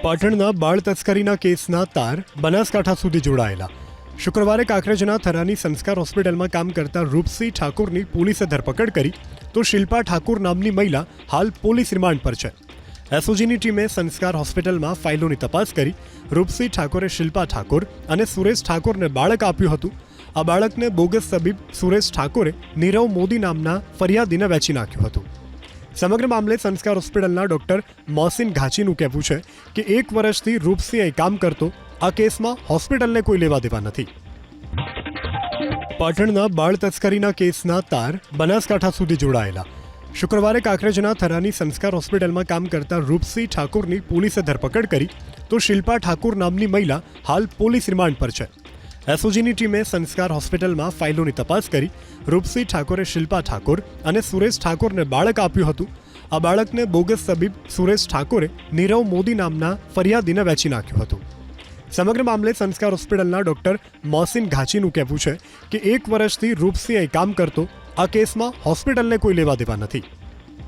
પાટણના બાળ તસ્કરીના કેસના તાર બનાસકાંઠા સુધી જોડાયેલા. શુક્રવારે કાંકરેજના થરાની સંસ્કાર હોસ્પિટલમાં કામ કરતા રૂપસિંહ ઠાકોરની પોલીસે ધરપકડ કરી તો શિલ્પા ઠાકોર નામની મહિલા હાલ પોલીસ રિમાન્ડ પર છે. એસઓજીની ટીમે સંસ્કાર હોસ્પિટલમાં ફાઇલોની તપાસ કરી રૂપસિંહ ઠાકોરે શિલ્પા ઠાકોર અને સુરેશ ઠાકોરને બાળક આપ્યું હતું. આ બાળકને બોગસ તબીબ સુરેશ ઠાકોરે નીરવ મોદી નામના ફરિયાદીને વેચી નાખ્યું હતું. સમગ્ર મામલે સંસ્કાર હોસ્પિટલના ડોક્ટર મોહસિન ઘાચીનું કહેવું છે કે 1 વર્ષથી રૂપસિંહ અહીં કામ કરતો. આ કેસમાં હોસ્પિટલને કોઈ લેવા દેવા નથી. પાટણના બાળ તસ્કરીના કેસના તાર બનાસકાંઠા સુધી જોડાયેલા. શુક્રવારે કાંકરેજના થરાની સંસ્કાર હોસ્પિટલમાં કામ કરતા રૂપસિંહ ઠાકોરની પોલીસે ધરપકડ કરી તો શિલ્પા ઠાકોર નામની મહિલા હાલ પોલીસ રિમાન્ડ પર છે. એસઓજીની ટીમે સંસ્કાર હોસ્પિટલમાં ફાઇલોની તપાસ કરી રૂપસિંહ ઠાકોરે શિલ્પા ઠાકોર અને સુરેશ ઠાકોરને બાળક આપ્યું હતું. આ બાળકને બોગસ તબીબ સુરેશ ઠાકોરે નીરવ મોદી નામના ફરિયાદીને વેચી નાખ્યું હતું. સમગ્ર મામલે સંસ્કાર હોસ્પિટલના ડોક્ટર મોહસિન ઘાચીનું કહેવું છે કે 1 વર્ષથી રૂપસિંહ અહીં કામ કરતો. આ કેસમાં હોસ્પિટલને કોઈ લેવા દેવા નથી.